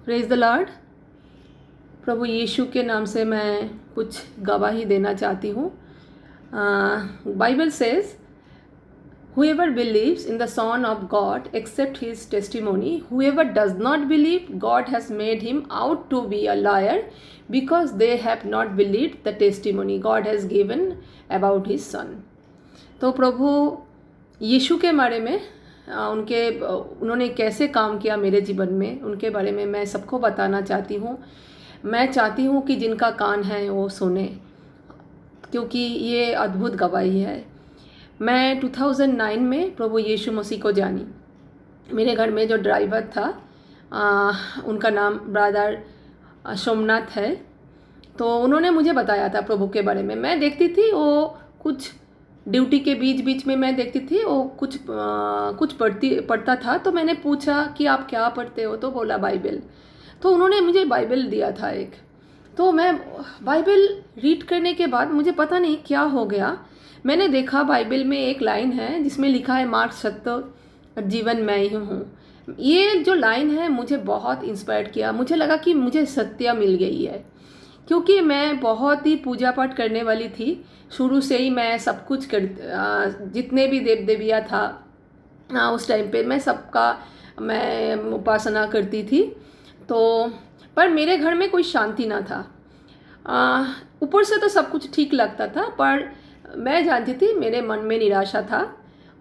Praise the Lord. प्रभु यीशु के नाम से मैं कुछ गवाही देना चाहती हूँ। Bible says whoever believes in the Son of God accept his testimony. Whoever does not believe, God has made him out to be a liar because they have not believed the testimony God has given about his son. तो प्रभु यीशु के बारे में उन्होंने कैसे काम किया मेरे जीवन में, उनके बारे में मैं सबको बताना चाहती हूँ। मैं चाहती हूँ कि जिनका कान है वो सुने, क्योंकि ये अद्भुत गवाही है। मैं 2009 में प्रभु यीशु मसीह को जानी। मेरे घर में जो ड्राइवर था उनका नाम ब्रदर सोमनाथ है, तो उन्होंने मुझे बताया था प्रभु के बारे में। मैं देखती थी वो कुछ ड्यूटी के बीच में मैं देखती थी वो कुछ पढ़ता था। तो मैंने पूछा कि आप क्या पढ़ते हो, तो बोला बाइबल। तो उन्होंने मुझे बाइबल दिया था एक। तो मैं बाइबल रीड करने के बाद मुझे पता नहीं क्या हो गया, मैंने देखा बाइबल में एक लाइन है जिसमें लिखा है मार्ग सत्य जीवन मैं ही हूँ। ये जो लाइन है मुझे बहुत इंस्पायर किया। मुझे लगा कि मुझे सत्य मिल गई है, क्योंकि मैं बहुत ही पूजा पाठ करने वाली थी। शुरू से ही मैं सब कुछ जितने भी देव देवियाँ था उस टाइम पे मैं उपासना करती थी। तो पर मेरे घर में कोई शांति ना था। ऊपर से तो सब कुछ ठीक लगता था, पर मैं जानती थी मेरे मन में निराशा था।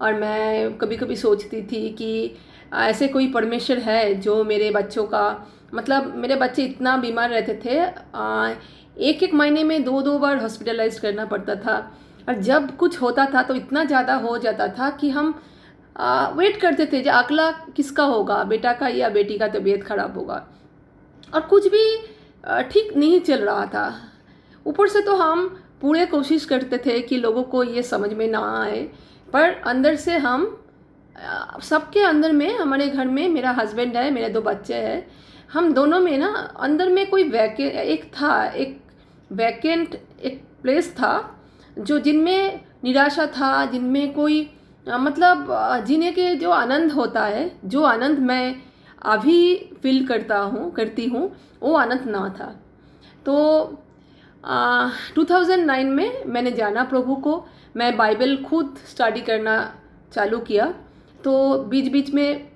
और मैं कभी कभी सोचती थी कि ऐसे कोई परमेश्वर है जो मेरे बच्चों का, मतलब मेरे बच्चे इतना बीमार रहते थे, एक महीने में 2 बार हॉस्पिटलाइज करना पड़ता था। और जब कुछ होता था तो इतना ज़्यादा हो जाता था कि हम वेट करते थे जो अगला किसका होगा, बेटा का या बेटी का तबीयत खराब होगा। और कुछ भी ठीक नहीं चल रहा था। ऊपर से तो हम पूरे कोशिश करते थे कि लोगों को ये समझ में ना आए, पर अंदर से हम सबके अंदर में, हमारे घर में मेरा हस्बैंड है, मेरे 2 बच्चे हैं, हम दोनों में ना अंदर में कोई एक वैकेंट एक प्लेस था जो जिनमें निराशा था, जिनमें कोई मतलब जीने के जो आनंद होता है, जो आनंद मैं अभी फील करती हूँ वो आनंद ना था। तो 2009 में मैंने जाना प्रभु को। मैं बाइबल खुद स्टडी करना चालू किया। तो बीच में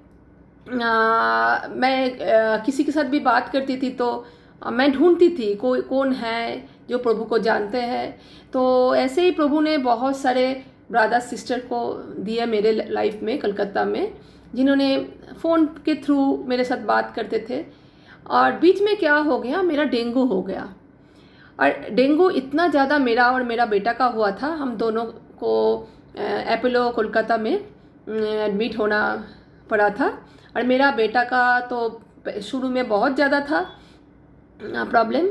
मैं किसी के साथ भी बात करती थी तो मैं ढूंढती थी कोई कौन है जो प्रभु को जानते हैं। तो ऐसे ही प्रभु ने बहुत सारे ब्रदर सिस्टर को दिए मेरे लाइफ में कलकत्ता में, जिन्होंने फ़ोन के थ्रू मेरे साथ बात करते थे। और बीच में क्या हो गया, मेरा डेंगू हो गया। और डेंगू इतना ज़्यादा मेरा और मेरा बेटा का हुआ था, हम दोनों को अपोलो कोलकाता में एडमिट होना पड़ा था। और मेरा बेटा का तो शुरू में बहुत ज़्यादा था प्रॉब्लम,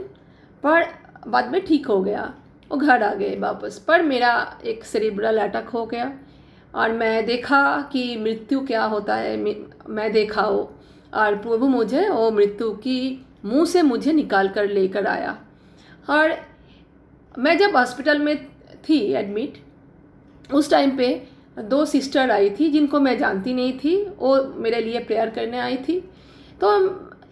पर बाद में ठीक हो गया, वो घर आ गए वापस। पर मेरा एक सेरिब्रल अटैक हो गया और मैं देखा कि मृत्यु क्या होता है। मैं देखा वो, और प्रभु मुझे वो मृत्यु की मुंह से मुझे निकाल कर लेकर आया। और मैं जब हॉस्पिटल में थी एडमिट, उस टाइम पे 2 सिस्टर आई थी जिनको मैं जानती नहीं थी। वो मेरे लिए प्रेयर करने आई थी, तो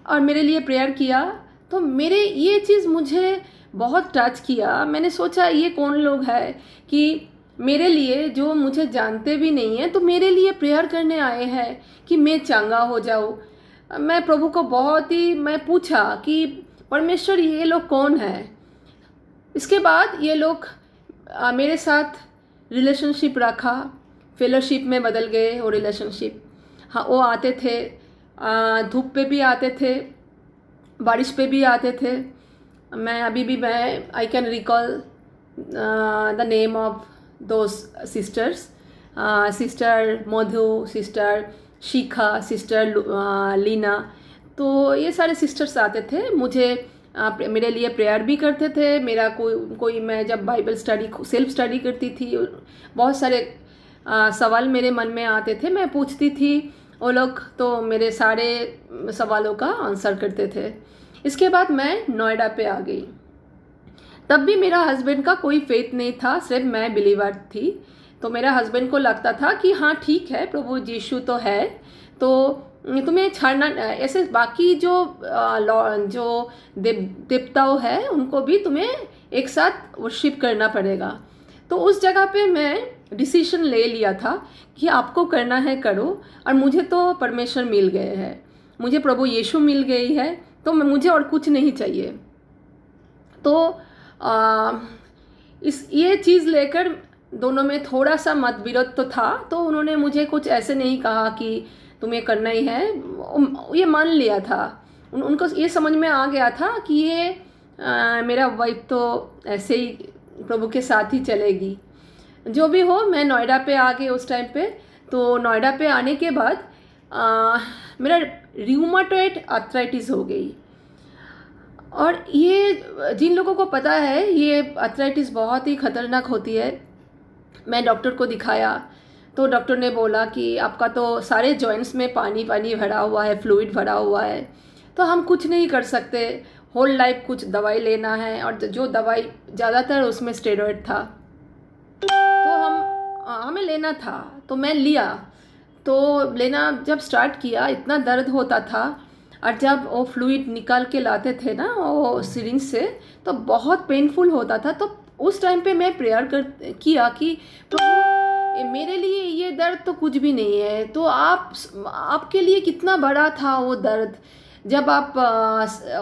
और मेरे लिए प्रेयर किया। तो मेरे ये चीज़ मुझे बहुत टच किया। मैंने सोचा ये कौन लोग हैं कि मेरे लिए, जो मुझे जानते भी नहीं है, तो मेरे लिए प्रेयर करने आए हैं कि मैं चंगा हो जाऊँ। मैं प्रभु को मैं पूछा कि परमेश्वर ये लोग कौन है। इसके बाद ये लोग मेरे साथ रिलेशनशिप रखा, फेलोशिप में बदल गए वो रिलेशनशिप। हाँ, वो आते थे, धूप पे भी आते थे, बारिश पे भी आते थे। मैं अभी भी I can recall the name of those sisters, sister Madhu, sister Shikha, sister Leena. तो ये सारे सिस्टर्स आते थे, मुझे मेरे लिए प्रेयर भी करते थे। मेरा कोई मैं जब बाइबल सेल्फ स्टडी करती थी, बहुत सारे सवाल मेरे मन में आते थे, मैं पूछती थी, वो लोग तो मेरे सारे सवालों का आंसर करते थे। इसके बाद मैं नोएडा पे आ गई। तब भी मेरा हस्बैंड का कोई फेथ नहीं था, सिर्फ मैं बिलीवर थी। तो मेरा हस्बैंड को लगता था कि हाँ ठीक है, प्रभु यीशु तो है, तो तुम्हें छाड़ना, ऐसे बाकी जो जो देवताओं है उनको भी तुम्हें एक साथ वर्शिप करना पड़ेगा। तो उस जगह पे मैं डिसीजन ले लिया था कि आपको करना है करो, और मुझे तो परमेश्वर मिल गए हैं, मुझे प्रभु यीशु मिल गई है, तो मुझे और कुछ नहीं चाहिए। तो ये चीज़ लेकर दोनों में थोड़ा सा मतविरोध तो था। तो उन्होंने मुझे कुछ ऐसे नहीं कहा कि तुम्हें करना ही है, ये मान लिया था। उनको ये समझ में आ गया था कि ये मेरा वाइफ तो ऐसे ही प्रभु के साथ ही चलेगी। जो भी हो, मैं नोएडा पे आ गई उस टाइम पे। तो नोएडा पे आने के बाद मेरा रियूमाटॉइड आर्थराइटिस हो गई। और ये जिन लोगों को पता है, ये आर्थराइटिस बहुत ही खतरनाक होती है। मैं डॉक्टर को दिखाया तो डॉक्टर ने बोला कि आपका तो सारे जॉइंट्स में पानी पानी भरा हुआ है, फ्लूइड भरा हुआ है, तो हम कुछ नहीं कर सकते, होल लाइफ कुछ दवाई लेना है। और जो दवाई ज़्यादातर उसमें स्टेरॉइड था, तो हमें लेना था, तो मैं लिया। तो लेना जब स्टार्ट किया, इतना दर्द होता था, और जब वो फ्लूइड निकाल के लाते थे ना वो सिरिंज से, तो बहुत पेनफुल होता था। तो उस टाइम पे मैं प्रेयर किया कि प्रभु, मेरे लिए ये दर्द तो कुछ भी नहीं है, तो आपके लिए कितना बड़ा था वो दर्द। जब आप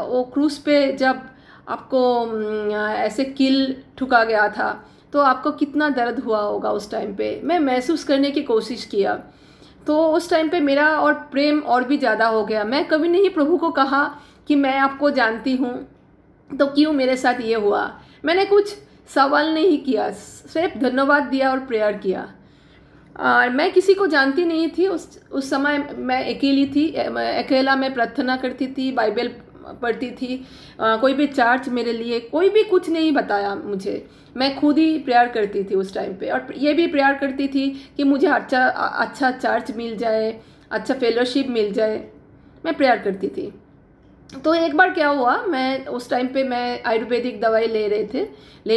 वो क्रूज पे जब आपको ऐसे किल ठुका गया था, तो आपको कितना दर्द हुआ होगा उस टाइम पे। मैं महसूस करने की कोशिश किया, तो उस टाइम पे मेरा और प्रेम और भी ज़्यादा हो गया। मैं कभी नहीं प्रभु को कहा कि मैं आपको जानती हूँ, तो क्यों मेरे साथ ये हुआ। मैंने कुछ सवाल नहीं किया, सिर्फ धन्यवाद दिया और प्रेयर किया। और मैं किसी को जानती नहीं थी उस समय, मैं अकेली थी। अकेला मैं प्रार्थना करती थी, बाइबल पढ़ती थी। कोई भी चार्च मेरे लिए कोई भी कुछ नहीं बताया मुझे, मैं खुद ही प्रेयर करती थी उस टाइम पे। और ये भी प्रेयर करती थी कि मुझे अच्छा चर्च मिल जाए, अच्छा फेलोशिप मिल जाए, मैं प्रेयर करती थी। तो एक बार क्या हुआ, मैं उस टाइम पे मैं आयुर्वेदिक दवाई ले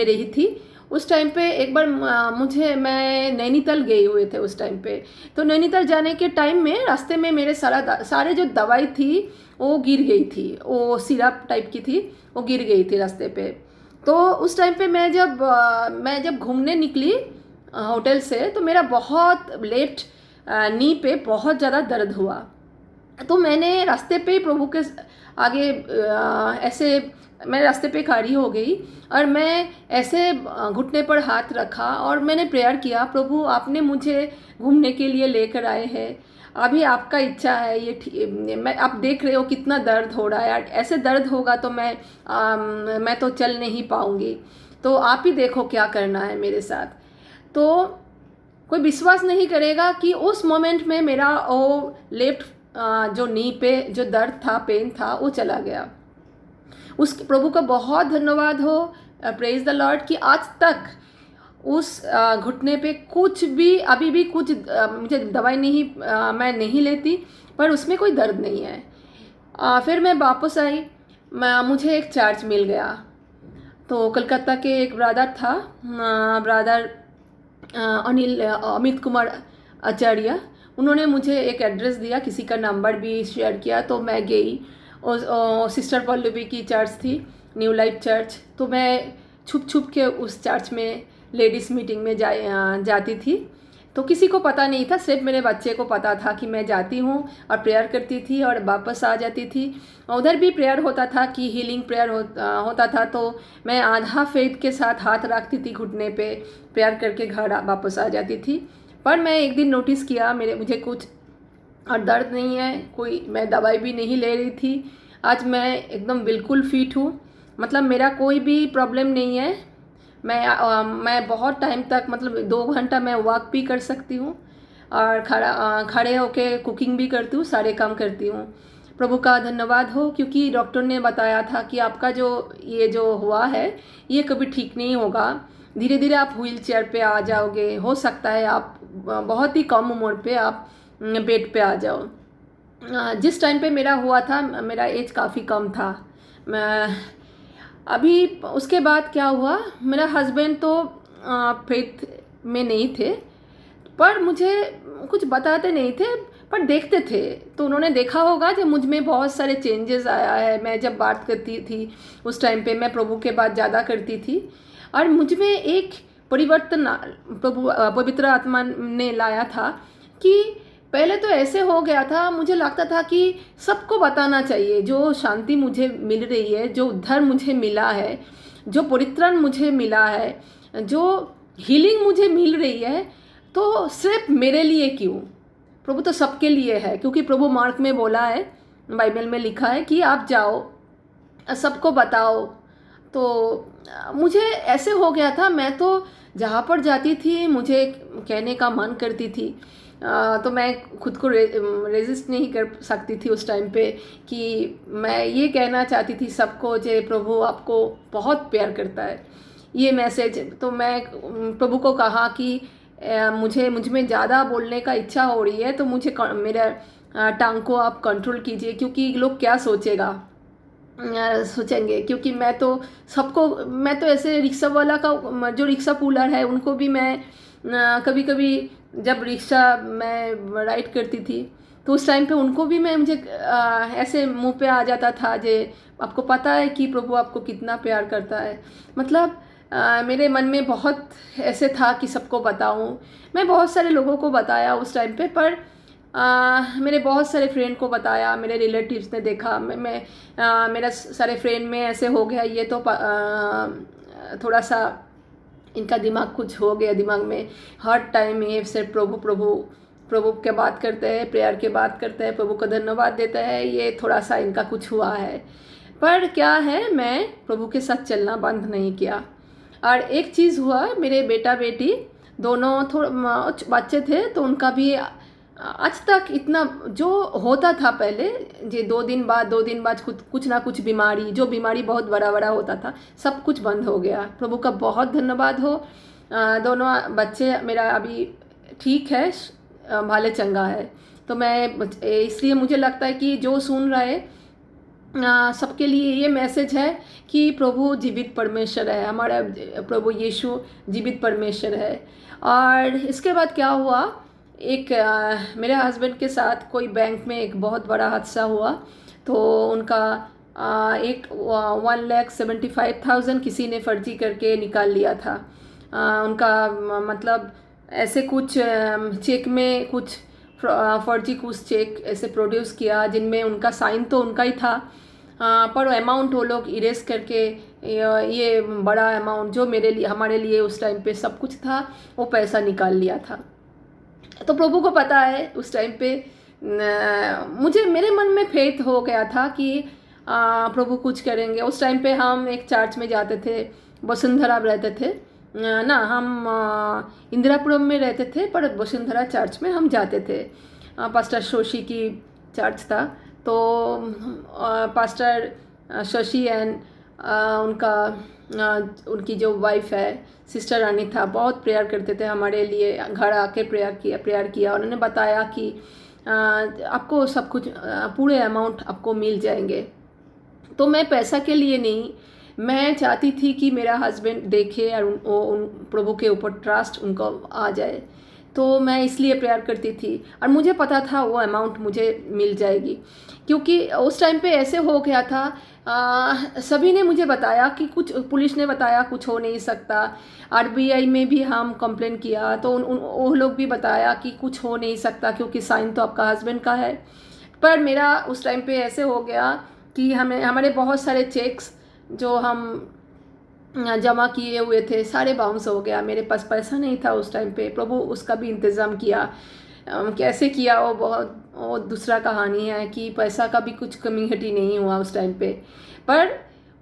रही थी। उस टाइम पे एक बार मैं नैनीताल गई हुए थे उस टाइम पे। तो नैनीताल जाने के टाइम में रास्ते में मेरे सारे जो दवाई थी वो गिर गई थी, वो सिरप टाइप की थी, वो गिर गई थी रास्ते पे। तो उस टाइम पे मैं जब घूमने निकली होटल से, तो मेरा बहुत लेफ्ट नी पे बहुत ज़्यादा दर्द हुआ। तो मैंने रास्ते पे ही प्रभु के आगे ऐसे मैं रास्ते पे खड़ी हो गई, और मैं ऐसे घुटने पर हाथ रखा और मैंने प्रेयर किया, प्रभु आपने मुझे घूमने के लिए लेकर आए हैं, अभी आपका इच्छा है, मैं आप देख रहे हो कितना दर्द हो रहा है, ऐसे दर्द होगा तो मैं तो चल नहीं पाऊँगी, तो आप ही देखो क्या करना है मेरे साथ। तो कोई विश्वास नहीं करेगा कि उस मोमेंट में मेरा वो लेफ्ट जो नी पे जो दर्द था, पेन था, वो चला गया। उस प्रभु का बहुत धन्यवाद हो, प्रेज द लॉर्ड, कि आज तक उस घुटने पे कुछ भी अभी भी कुछ मुझे दवाई नहीं मैं नहीं लेती, पर उसमें कोई दर्द नहीं है। फिर मैं वापस आई, मुझे एक चार्ज मिल गया। तो कलकत्ता के एक ब्रदर था, ब्रदर अमित कुमार आचार्य, उन्होंने मुझे एक एड्रेस दिया, किसी का नंबर भी शेयर किया। तो मैं गई, और सिस्टर पल्लवी की चर्च थी, न्यू लाइफ चर्च। तो मैं छुप के उस चर्च में लेडीज़ मीटिंग में जाती थी। तो किसी को पता नहीं था, सिर्फ मेरे बच्चे को पता था कि मैं जाती हूँ और प्रेयर करती थी और वापस आ जाती थी। उधर भी प्रेयर होता था कि हीलिंग प्रेयर होता था, तो मैं आधा फेथ के साथ हाथ रखती थी घुटने पे, प्रेयर करके घर वापस आ जाती थी। पर मैं एक दिन नोटिस किया, मुझे कुछ और दर्द नहीं है, मैं दवाई भी नहीं ले रही थी। आज मैं एकदम बिल्कुल फिट हूँ, मतलब मेरा कोई भी प्रॉब्लम नहीं है। मैं बहुत टाइम तक, मतलब 2 घंटा मैं वॉक भी कर सकती हूँ, और खड़े होके कुकिंग भी करती हूँ, सारे काम करती हूँ। प्रभु का धन्यवाद हो, क्योंकि डॉक्टर ने बताया था कि आपका ये जो हुआ है ये कभी ठीक नहीं होगा, धीरे धीरे आप व्हील चेयर पे आ जाओगे, हो सकता है आप बहुत ही कम उम्र पे आप बेड पे आ जाओ। जिस टाइम पे मेरा हुआ था, मेरा एज काफ़ी कम था। अभी उसके बाद क्या हुआ, मेरा हस्बैंड तो फेथ में नहीं थे, पर मुझे कुछ बताते नहीं थे, पर देखते थे तो उन्होंने देखा होगा कि मुझ में बहुत सारे चेंजेस आया है। मैं जब बात करती थी उस टाइम पे मैं प्रभु के बात ज़्यादा करती थी और मुझ में एक परिवर्तन प्रभु पवित्र आत्मा ने लाया था कि पहले तो ऐसे हो गया था, मुझे लगता था कि सबको बताना चाहिए जो शांति मुझे मिल रही है, जो उद्धार मुझे मिला है, जो परित्राण मुझे मिला है, जो हीलिंग मुझे मिल रही है, तो सिर्फ मेरे लिए क्यों? प्रभु तो सबके लिए है, क्योंकि प्रभु मार्क में बोला है, बाइबल में लिखा है कि आप जाओ सबको बताओ। तो मुझे ऐसे हो गया था, मैं तो जहाँ पर जाती थी मुझे कहने का मन करती थी, तो मैं खुद को रेजिस्ट नहीं कर सकती थी उस टाइम पे कि मैं ये कहना चाहती थी सबको जे प्रभु आपको बहुत प्यार करता है, ये मैसेज। तो मैं प्रभु को कहा कि मुझ में ज़्यादा बोलने का इच्छा हो रही है, तो मुझे मेरा टांग को आप कंट्रोल कीजिए, क्योंकि लोग क्या सोचेंगे। क्योंकि मैं तो ऐसे रिक्शा वाला का जो रिक्शा पुलर है उनको भी मैं कभी कभी जब रिक्शा मैं राइड करती थी तो उस टाइम पे उनको भी मुझे ऐसे मुंह पे आ जाता था जे आपको पता है कि प्रभु आपको कितना प्यार करता है। मतलब मेरे मन में बहुत ऐसे था कि सबको बताऊं। मैं बहुत सारे लोगों को बताया उस टाइम पे, पर मेरे बहुत सारे फ्रेंड को बताया, मेरे रिलेटिव्स ने देखा, मेरा सारे फ्रेंड में ऐसे हो गया, ये तो थोड़ा सा इनका दिमाग कुछ हो गया, दिमाग में हर टाइम ये सिर्फ प्रभु प्रभु प्रभु के बात करते हैं, प्रेयर के बात करते हैं, प्रभु को धन्यवाद देते हैं, ये थोड़ा सा इनका कुछ हुआ है। पर क्या है, मैं प्रभु के साथ चलना बंद नहीं किया। और एक चीज़ हुआ, मेरे बेटा बेटी दोनों थोड़े बच्चे थे, तो उनका भी आज तक इतना जो होता था पहले, जे 2 दिन बाद कुछ ना कुछ बीमारी, जो बीमारी बहुत बड़ा बड़ा होता था, सब कुछ बंद हो गया। प्रभु का बहुत धन्यवाद हो। दोनों बच्चे मेरा अभी ठीक है, भाले चंगा है। तो मैं इसलिए मुझे लगता है कि जो सुन रहे सबके लिए ये मैसेज है कि प्रभु जीवित परमेश्वर है, हमारा प्रभु यीशु जीवित परमेश्वर है। और इसके बाद क्या हुआ, एक मेरे हस्बैंड के साथ कोई बैंक में एक बहुत बड़ा हादसा हुआ। तो उनका एक 1,75,000 किसी ने फर्जी करके निकाल लिया था। उनका मतलब ऐसे कुछ चेक में कुछ फर्जी कुछ चेक ऐसे प्रोड्यूस किया जिनमें उनका साइन तो उनका ही था, पर अमाउंट वो लोग इरेज करके ये बड़ा अमाउंट जो मेरे लिए हमारे लिए उस टाइम पे सब कुछ था वो पैसा निकाल लिया था। तो प्रभु को पता है उस टाइम पे मुझे मेरे मन में फेथ हो गया था कि प्रभु कुछ करेंगे। उस टाइम पे हम एक चर्च में जाते थे, वसुंधरा रहते थे ना, हम इंदिरापुरम में रहते थे, पर वसुंधरा चर्च में हम जाते थे। पास्टर शशि की चर्च था, तो पास्टर शशि एंड उनकी जो वाइफ है सिस्टर अनिता बहुत प्रेयर करते थे हमारे लिए, घर आके प्रेयर किया। उन्होंने बताया कि आपको सब कुछ पूरे अमाउंट आपको मिल जाएंगे। तो मैं पैसा के लिए नहीं, मैं चाहती थी कि मेरा हस्बैंड देखे और उन प्रभु के ऊपर ट्रस्ट उनको आ जाए। तो मैं इसलिए प्रेयर करती थी और मुझे पता था वो अमाउंट मुझे मिल जाएगी, क्योंकि उस टाइम पे ऐसे हो गया था। सभी ने मुझे बताया कि कुछ, पुलिस ने बताया कुछ हो नहीं सकता, आरबीआई में भी हम कंप्लेन किया तो वो लोग भी बताया कि कुछ हो नहीं सकता क्योंकि साइन तो आपका हस्बैंड का है। पर मेरा उस टाइम पे ऐसे हो गया कि हमारे बहुत सारे चेक्स जो हम जमा किए हुए थे सारे बाउंस हो गया। मेरे पास पैसा नहीं था उस टाइम पे, प्रभु उसका भी इंतज़ाम किया। कैसे किया वो दूसरा कहानी है कि पैसा का भी कुछ कमी घटी नहीं हुआ उस टाइम पे। पर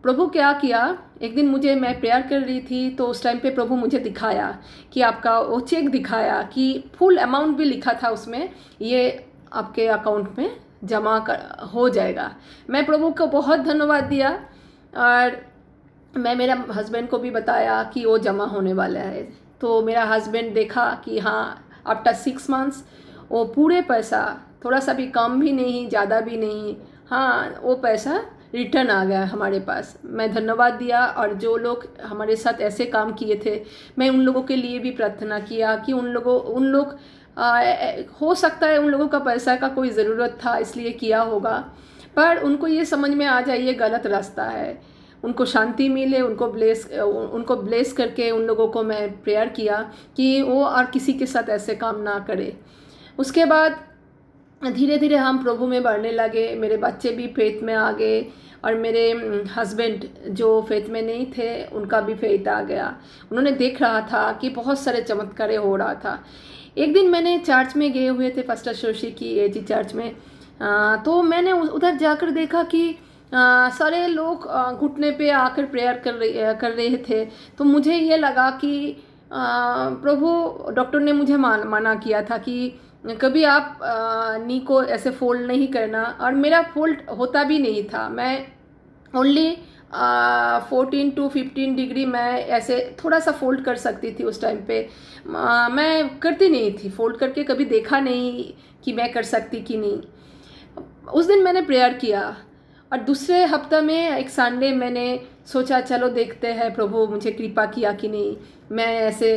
प्रभु क्या किया, एक दिन मैं प्रेयर कर रही थी तो उस टाइम पे प्रभु मुझे दिखाया कि आपका वो चेक दिखाया कि फुल अमाउंट भी लिखा था उसमें, ये आपके अकाउंट में जमा हो जाएगा। मैं प्रभु को बहुत धन्यवाद दिया और मैं मेरा हस्बैंड को भी बताया कि वो जमा होने वाला है। तो मेरा हस्बैंड देखा कि हाँ आफ्टर 6 मंथ्स वो पूरे पैसा, थोड़ा सा भी कम भी नहीं ज़्यादा भी नहीं, हाँ वो पैसा रिटर्न आ गया हमारे पास। मैं धन्यवाद दिया और जो लोग हमारे साथ ऐसे काम किए थे मैं उन लोगों के लिए भी प्रार्थना किया कि उन लोग हो सकता है उन लोगों का पैसा का कोई ज़रूरत था इसलिए किया होगा, पर उनको ये समझ में आ जाए ये गलत रास्ता है। उनको शांति मिले, उनको ब्लेस करके उन लोगों को मैं प्रेयर किया कि वो और किसी के साथ ऐसे काम ना करे। उसके बाद धीरे धीरे हम प्रभु में बढ़ने लगे, मेरे बच्चे भी फेथ में आ गए और मेरे हस्बैंड जो फेथ में नहीं थे उनका भी फेथ आ गया। उन्होंने देख रहा था कि बहुत सारे चमत्कार हो रहा था। एक दिन मैंने चर्च में गए हुए थे, पास्टर शोशी की एजी चर्च में। तो मैंने उधर जाकर देखा कि सारे लोग घुटने पे आकर प्रेयर कर रहे थे। तो मुझे ये लगा कि प्रभु, डॉक्टर ने मुझे मना किया था कि कभी आप नी को ऐसे फोल्ड नहीं करना, और मेरा फोल्ड होता भी नहीं था। मैं ओनली 14 to 15 डिग्री मैं ऐसे थोड़ा सा फोल्ड कर सकती थी उस टाइम पे। मैं करती नहीं थी, फोल्ड करके कभी देखा नहीं कि मैं कर सकती कि नहीं। उस दिन मैंने प्रेयर किया और दूसरे हफ्ते में एक संडे मैंने सोचा चलो देखते हैं प्रभु मुझे कृपा किया कि नहीं। मैं ऐसे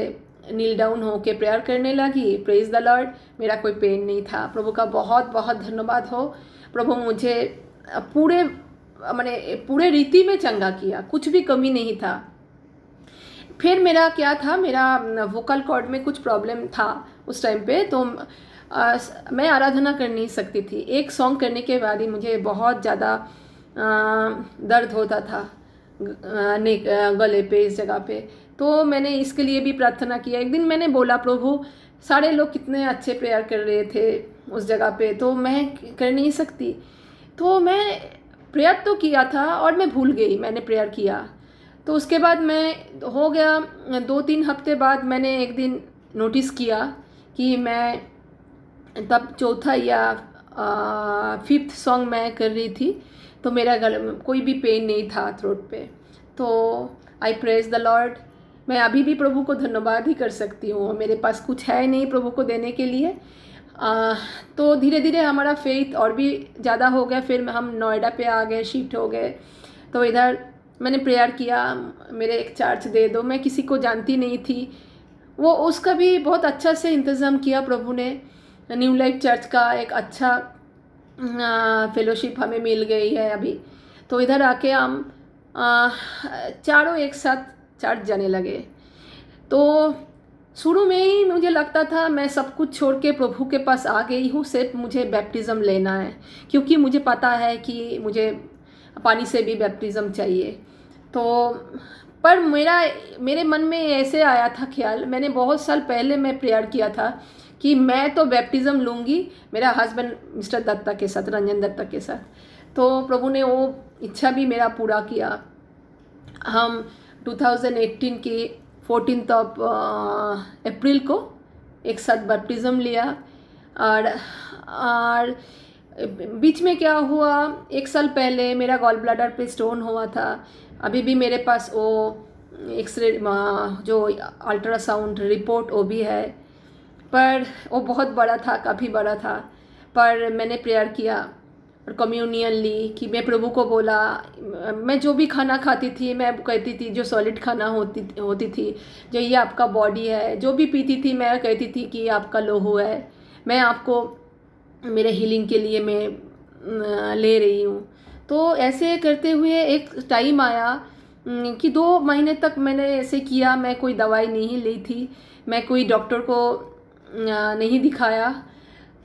नील डाउन हो के प्रेयर करने लगी। प्रेज द लॉर्ड, मेरा कोई पेन नहीं था। प्रभु का बहुत बहुत धन्यवाद हो। प्रभु मुझे पूरे रीति में चंगा किया, कुछ भी कमी नहीं था। फिर मेरा क्या था, मेरा वोकल कॉर्ड में कुछ प्रॉब्लम था उस टाइम पे, तो मैं आराधना कर नहीं सकती थी। एक सॉन्ग करने के बाद ही मुझे बहुत ज़्यादा दर्द होता था गले पे, इस जगह पे। तो मैंने इसके लिए भी प्रार्थना किया। एक दिन मैंने बोला प्रभु, सारे लोग कितने अच्छे प्रेयर कर रहे थे उस जगह पे, तो मैं कर नहीं सकती। तो मैं प्रेयर तो किया था और मैं भूल गई मैंने प्रेयर किया। तो उसके बाद मैं हो गया 2-3 हफ्ते बाद मैंने एक दिन नोटिस किया कि मैं तब चौथा या 5th सॉन्ग मैं कर रही थी, तो मेरा गले में कोई भी पेन नहीं था थ्रोट पे। तो आई प्रेज द लॉर्ड। मैं अभी भी प्रभु को धन्यवाद ही कर सकती हूँ। मेरे पास कुछ है नहीं प्रभु को देने के लिए। तो धीरे धीरे हमारा फेथ और भी ज़्यादा हो गया। फिर हम नोएडा पे आ गए, शिफ्ट हो गए। तो इधर मैंने प्रेयर किया, मेरे एक चर्च दे दो। मैं किसी को जानती नहीं थी, वो उसका भी बहुत अच्छा से इंतज़ाम किया प्रभु ने। न्यू लाइफ चर्च का एक अच्छा फेलोशिप हमें मिल गई है अभी। तो इधर आके हम चारों एक साथ चर्च जाने लगे। तो शुरू में ही मुझे लगता था मैं सब कुछ छोड़ के प्रभु के पास आ गई हूँ, सिर्फ मुझे बैप्टिज़म लेना है, क्योंकि मुझे पता है कि मुझे पानी से भी बैप्टिज़म चाहिए। तो पर मेरे मन में ऐसे आया था ख्याल, मैंने बहुत साल पहले मैं प्रेयर किया था कि मैं तो बैप्टिज़म लूँगी मेरा हस्बैंड मिस्टर दत्ता के साथ, रंजन दत्ता के साथ। तो प्रभु ने वो इच्छा भी मेरा पूरा किया। हम 2018 की 14th अप्रैल को एक साथ बैप्टिज़म लिया। और बीच में क्या हुआ, 1 साल पहले मेरा गॉल ब्लैडर पे स्टोन हुआ था। अभी भी मेरे पास वो एक्सरे जो अल्ट्रासाउंड रिपोर्ट वो भी है, पर वो बहुत बड़ा था, काफ़ी बड़ा था। पर मैंने प्रेयर किया और कम्युनियन ली कि मैं प्रभु को बोला, मैं जो भी खाना खाती थी मैं कहती थी, जो सॉलिड खाना होती थी, जो ये आपका बॉडी है, जो भी पीती थी मैं कहती थी कि ये आपका लोहू है, मैं आपको मेरे हीलिंग के लिए मैं ले रही हूँ। तो ऐसे करते हुए एक टाइम आया कि 2 महीने तक मैंने ऐसे किया। मैं कोई दवाई नहीं ली थी, मैं कोई डॉक्टर को नहीं दिखाया।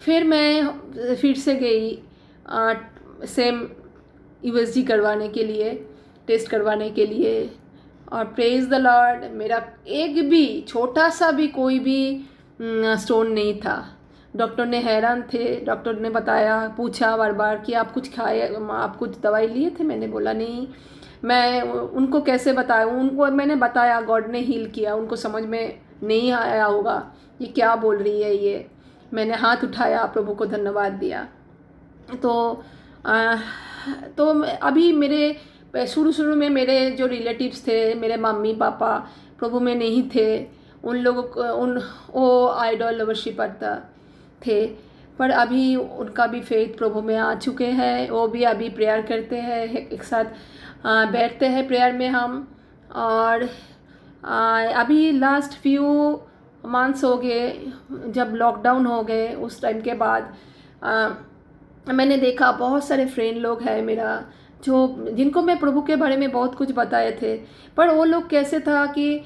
फिर मैं फिर से गई सेम यूएसजी करवाने के लिए, टेस्ट करवाने के लिए। और प्रेज द लॉर्ड, मेरा एक भी छोटा सा भी कोई भी स्टोन नहीं था। डॉक्टर ने हैरान थे। डॉक्टर ने बताया, पूछा बार बार कि आप कुछ खाए, आप कुछ दवाई लिए थे? मैंने बोला नहीं। मैं उनको कैसे बताया, उनको मैंने बताया गॉड ने हील किया। उनको समझ में नहीं आया होगा ये क्या बोल रही है ये। मैंने हाथ उठाया, प्रभु को धन्यवाद दिया। तो अभी मेरे शुरू में मेरे जो रिलेटिव्स थे, मेरे मम्मी पापा प्रभु में नहीं थे। उन लोगों को वो आइडल वर्शिपर थे, पर अभी उनका भी फेथ प्रभु में आ चुके हैं। वो भी अभी प्रेयर करते हैं, एक साथ बैठते हैं प्रेयर में हम। और अभी लास्ट फ्यू मंथ्स हो गए, जब लॉकडाउन हो गए उस टाइम के बाद मैंने देखा बहुत सारे फ्रेंड लोग हैं मेरा, जो जिनको मैं प्रभु के बारे में बहुत कुछ बताए थे, पर वो लोग कैसे था कि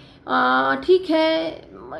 ठीक है,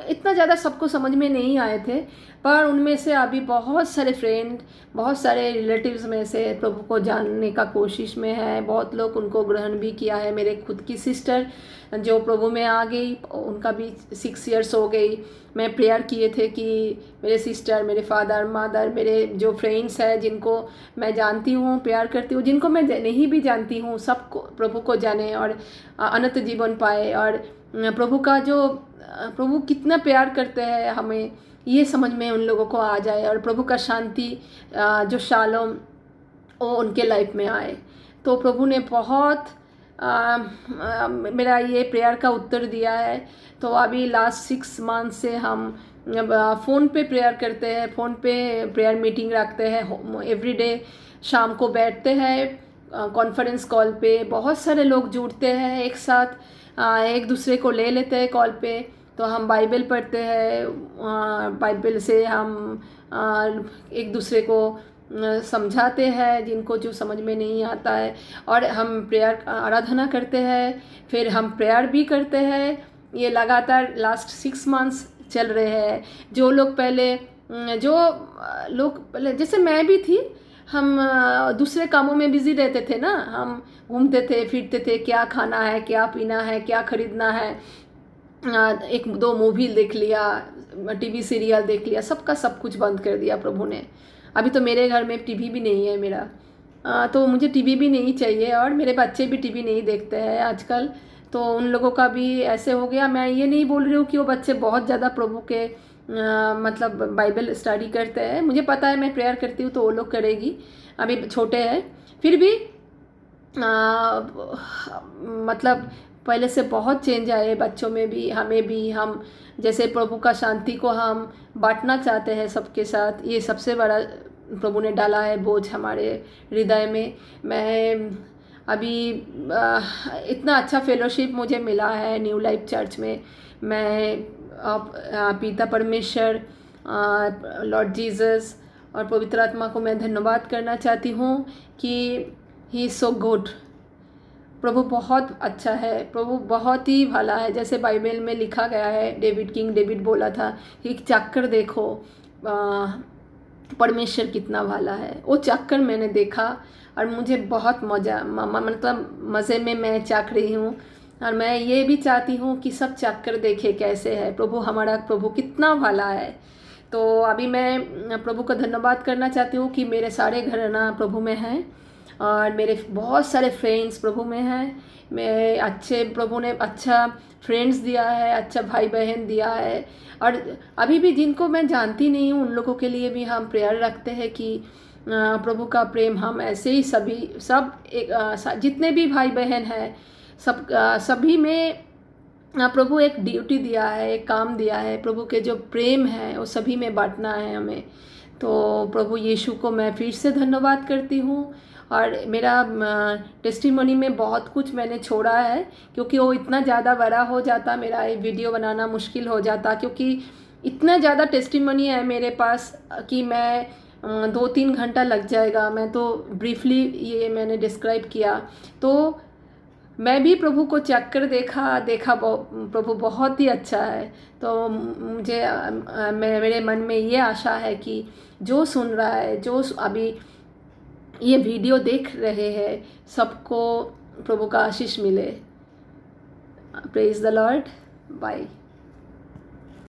इतना ज़्यादा सबको समझ में नहीं आए थे। पर उनमें से अभी बहुत सारे फ्रेंड, बहुत सारे रिलेटिव्स में से प्रभु को जानने का कोशिश में है। बहुत लोग उनको ग्रहण भी किया है। मेरे खुद की सिस्टर जो प्रभु में आ गई, उनका भी 6 इयर्स हो गई। मैं प्रेयर किए थे कि मेरे सिस्टर, मेरे फादर, मदर, मेरे जो फ्रेंड्स हैं जिनको मैं जानती हूँ, प्यार करती हूँ, जिनको मैं नहीं भी जानती हूँ, सबको प्रभु को जाने और अनंत जीवन पाए। और प्रभु कितना प्यार करते हैं हमें, ये समझ में उन लोगों को आ जाए, और प्रभु का शांति जो शालोम वो उनके लाइफ में आए। तो प्रभु ने बहुत मेरा ये प्रेयर का उत्तर दिया है। तो अभी लास्ट 6 मंथ से हम फ़ोन पे प्रेयर करते हैं, फ़ोन पे प्रेयर मीटिंग रखते हैं, एवरीडे शाम को बैठते हैं कॉन्फ्रेंस कॉल पे। बहुत सारे लोग जुड़ते हैं एक साथ, एक दूसरे को ले लेते हैं कॉल पे। तो हम बाइबल पढ़ते हैं, बाइबल से हम एक दूसरे को समझाते हैं जिनको जो समझ में नहीं आता है, और हम प्रेयर आराधना करते हैं, फिर हम प्रेयर भी करते हैं। ये लगातार लास्ट 6 मंथ्स चल रहे हैं। जो लोग पहले जैसे मैं भी थी, हम दूसरे कामों में बिजी रहते थे ना, हम घूमते थे फिरते थे, क्या खाना है, क्या पीना है, क्या खरीदना है, 1-2 मूवी देख लिया, टीवी सीरियल देख लिया, सबका सब कुछ बंद कर दिया प्रभु ने। अभी तो मेरे घर में टीवी भी नहीं है मेरा, तो मुझे टीवी भी नहीं चाहिए, और मेरे बच्चे भी टीवी नहीं देखते हैं आजकल। तो उन लोगों का भी ऐसे हो गया। मैं ये नहीं बोल रही हूँ कि वो बच्चे बहुत ज़्यादा प्रभु के मतलब बाइबल स्टडी करते हैं, मुझे पता है, मैं प्रेयर करती हूँ तो वो लोग करेगी, अभी छोटे हैं। फिर भी मतलब पहले से बहुत चेंज आए बच्चों में भी, हमें भी। हम जैसे प्रभु का शांति को हम बांटना चाहते हैं सबके साथ, ये सबसे बड़ा प्रभु ने डाला है बोझ हमारे हृदय में। मैं अभी इतना अच्छा फेलोशिप मुझे मिला है न्यू लाइफ चर्च में। मैं पिता परमेश्वर, लॉर्ड जीसस और पवित्र आत्मा को मैं धन्यवाद करना चाहती हूँ कि ही इज़ सो गुड। प्रभु बहुत अच्छा है, प्रभु बहुत ही भला है। जैसे बाइबल में लिखा गया है, किंग डेविड बोला था कि चाकर देखो परमेश्वर कितना भला है। वो चाकर मैंने देखा और मुझे बहुत मतलब मज़े में मैं चाक रही हूँ। और मैं ये भी चाहती हूँ कि सब चाकर देखे कैसे है प्रभु, हमारा प्रभु कितना भला है। तो अभी मैं प्रभु का धन्यवाद करना चाहती हूँ कि मेरे सारे घराना प्रभु में हैं, और मेरे बहुत सारे फ्रेंड्स प्रभु में हैं। प्रभु ने अच्छा फ्रेंड्स दिया है, अच्छा भाई बहन दिया है। और अभी भी जिनको मैं जानती नहीं हूँ उन लोगों के लिए भी हम प्रेयर रखते हैं कि प्रभु का प्रेम हम ऐसे ही जितने भी भाई बहन हैं सभी में प्रभु एक ड्यूटी दिया है, एक काम दिया है। प्रभु के जो प्रेम है वो सभी में बांटना है हमें। तो प्रभु यीशु को मैं फिर से धन्यवाद करती हूँ। और मेरा टेस्टिमनी में बहुत कुछ मैंने छोड़ा है, क्योंकि वो इतना ज़्यादा बड़ा हो जाता, मेरा ये वीडियो बनाना मुश्किल हो जाता, क्योंकि इतना ज़्यादा टेस्टिमनी है मेरे पास कि मैं 2-3 घंटा लग जाएगा। मैं तो ब्रीफली ये मैंने डिस्क्राइब किया। तो मैं भी प्रभु को चेक कर देखा प्रभु बहुत ही अच्छा है। तो मुझे मेरे मन में ये आशा है कि जो सुन रहा है, जो अभी ये वीडियो देख रहे हैं, सबको प्रभु का आशीष मिले। Praise the Lord. बाय।